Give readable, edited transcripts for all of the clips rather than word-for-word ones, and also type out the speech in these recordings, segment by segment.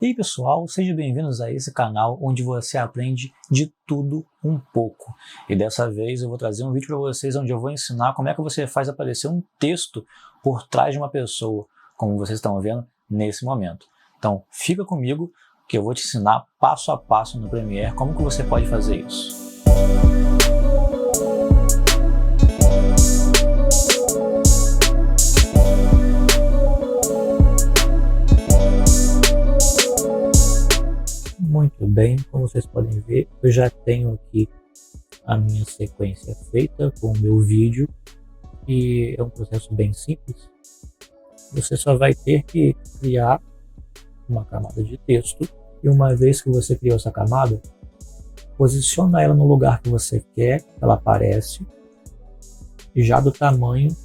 E aí pessoal, sejam bem-vindos a esse canal onde você aprende de tudo um pouco. E dessa vez eu vou trazer um vídeo para vocês onde eu vou ensinar como é que você faz aparecer um texto por trás de uma pessoa, como vocês estão vendo nesse momento. Então fica comigo que eu vou te ensinar passo a passo no Premiere como que você pode fazer isso. Muito bem, como vocês podem ver, eu já tenho aqui a minha sequência feita com o meu vídeo e é um processo bem simples. Você só vai ter que criar uma camada de texto e uma vez que você criou essa camada, posiciona ela no lugar que você quer que ela aparece e já do tamanho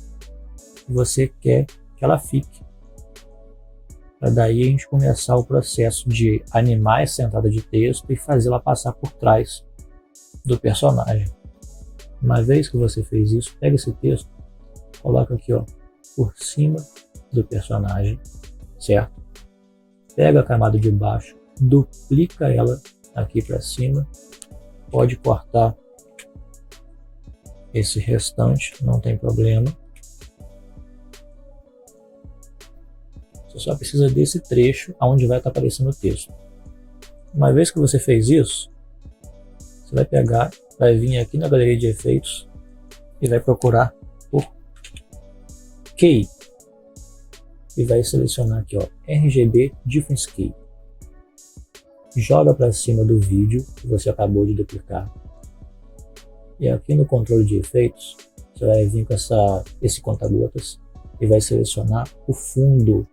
que você quer que ela fique. Para daí a gente começar o processo de animar essa entrada de texto e fazê-la passar por trás do personagem. Uma vez que você fez isso, pega esse texto, coloca aqui ó, por cima do personagem, certo? Pega a camada de baixo, duplica ela aqui para cima, pode cortar esse restante, não tem problema. Você só precisa desse trecho onde vai estar aparecendo o texto. Uma vez que você fez isso, você vai pegar, vai vir aqui na galeria de efeitos e vai procurar por Key. E vai selecionar aqui ó, RGB Difference Key. Joga para cima do vídeo que você acabou de duplicar. E aqui no controle de efeitos, você vai vir com esse conta-gotas e vai selecionar o fundo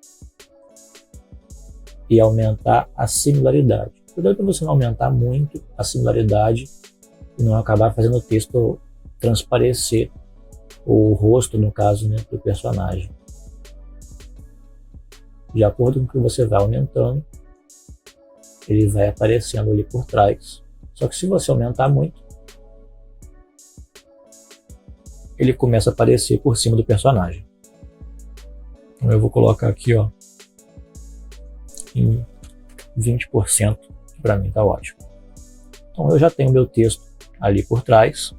e aumentar a similaridade. Cuidado para você não aumentar muito a similaridade e não acabar fazendo o texto transparecer o rosto, no caso, né, do personagem. De acordo com o que você vai aumentando, ele vai aparecendo ali por trás. Só que se você aumentar muito, ele começa a aparecer por cima do personagem. Então eu vou colocar aqui ó, em 20%, que para mim está ótimo. Então eu já tenho meu texto ali por trás.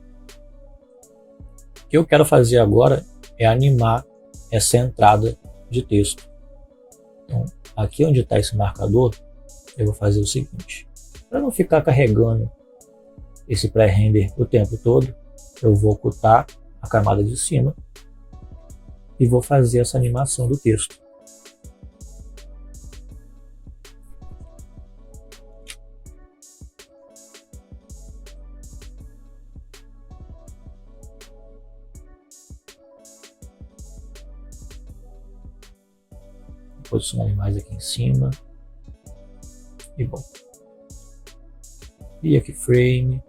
O que eu quero fazer agora é animar essa entrada de texto. Então aqui onde está esse marcador, eu vou fazer o seguinte. Para não ficar carregando esse pré-render o tempo todo, eu vou ocultar a camada de cima e vou fazer essa animação do texto. Posicionar mais aqui em cima e bom, cria keyframe,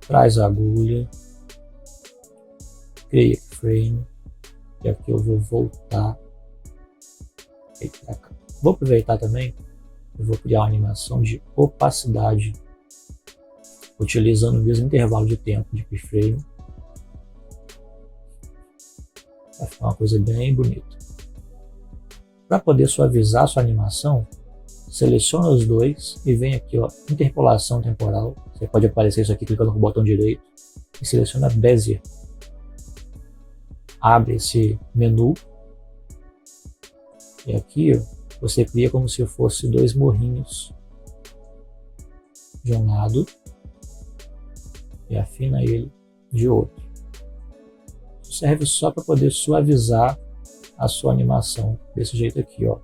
traz a agulha, cria keyframe e aqui eu vou voltar. Vou aproveitar também, eu vou criar uma animação de opacidade utilizando o mesmo intervalo de tempo de keyframe. Vai ficar uma coisa bem bonita. Para poder suavizar a sua animação, seleciona os dois e vem aqui ó, interpolação temporal. Você pode aparecer isso aqui clicando no botão direito e seleciona Bezier. Abre esse menu e aqui ó, você cria como se fosse dois morrinhos de um lado e afina ele de outro. Isso serve só para poder suavizar a sua animação desse jeito aqui, ó,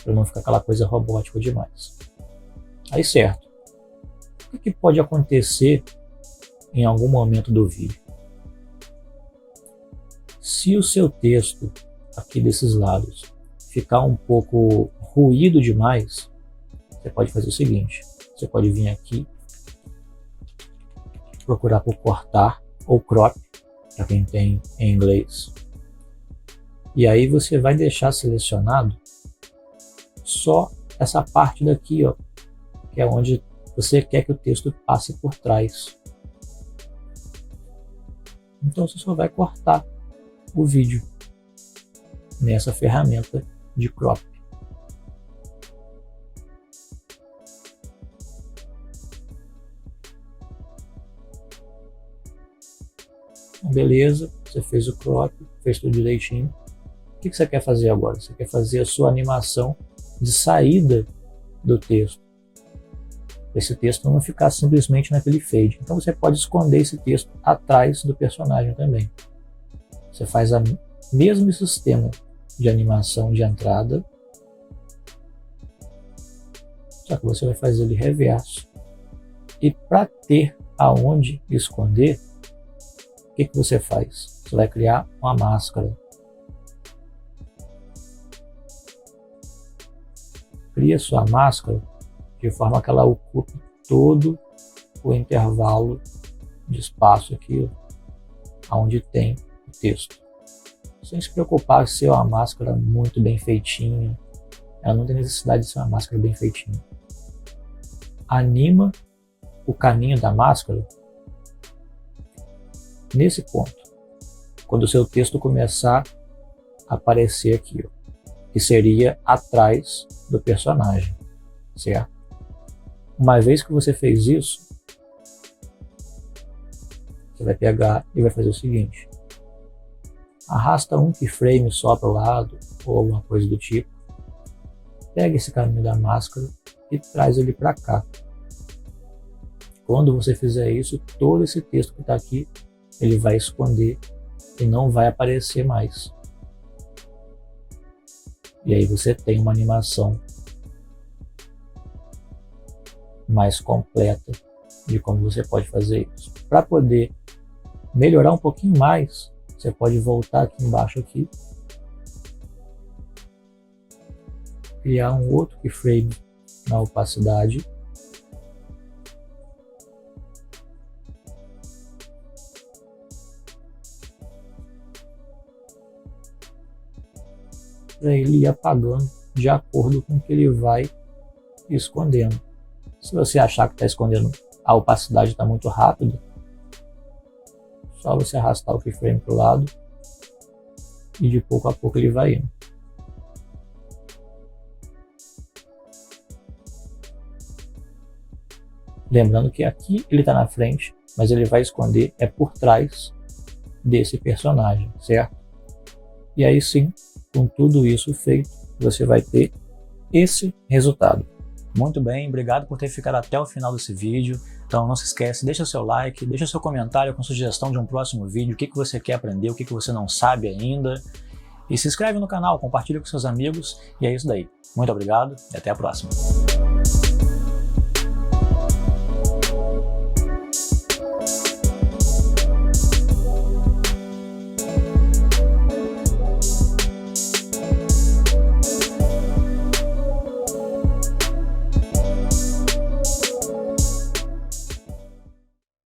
para não ficar aquela coisa robótica demais. Aí certo, o que pode acontecer em algum momento do vídeo? Se o seu texto aqui desses lados ficar um pouco ruído demais, você pode fazer o seguinte, você pode vir aqui, procurar por cortar ou crop, para quem tem em inglês. E aí você vai deixar selecionado só essa parte daqui, ó, que é onde você quer que o texto passe por trás. Então você só vai cortar o vídeo nessa ferramenta de crop. Beleza, você fez o crop, fez tudo direitinho. O que você quer fazer agora? Você quer fazer a sua animação de saída do texto. Esse texto não ficar simplesmente naquele fade. Então você pode esconder esse texto atrás do personagem também. Você faz o mesmo sistema de animação de entrada, só que você vai fazer ele reverso. E para ter aonde esconder, o que você faz? Você vai criar uma máscara. Cria sua máscara de forma que ela ocupe todo o intervalo de espaço aqui, onde tem o texto. Sem se preocupar se é uma máscara muito bem feitinha, ela não tem necessidade de ser uma máscara bem feitinha. Anima o caminho da máscara nesse ponto, quando o seu texto começar a aparecer aqui, que seria atrás do personagem, certo? Uma vez que você fez isso, você vai pegar e vai fazer o seguinte: arrasta um keyframe só para o lado, ou alguma coisa do tipo, pega esse caminho da máscara e traz ele para cá. Quando você fizer isso, todo esse texto que está aqui, ele vai esconder e não vai aparecer mais. E aí você tem uma animação mais completa de como você pode fazer isso. Para poder melhorar um pouquinho mais, você pode voltar aqui embaixo aqui, criar um outro keyframe na opacidade, para ele ir apagando de acordo com o que ele vai escondendo. Se você achar que está escondendo, a opacidade está muito rápida, só você arrastar o keyframe para o lado e de pouco a pouco ele vai indo. Lembrando que aqui ele está na frente, mas ele vai esconder por trás desse personagem, certo? E aí sim, com tudo isso feito, você vai ter esse resultado. Muito bem, obrigado por ter ficado até o final desse vídeo. Então não se esquece, deixa seu like, deixa seu comentário com sugestão de um próximo vídeo, o que você quer aprender, o que você não sabe ainda. E se inscreve no canal, compartilha com seus amigos, e é isso daí. Muito obrigado e até a próxima.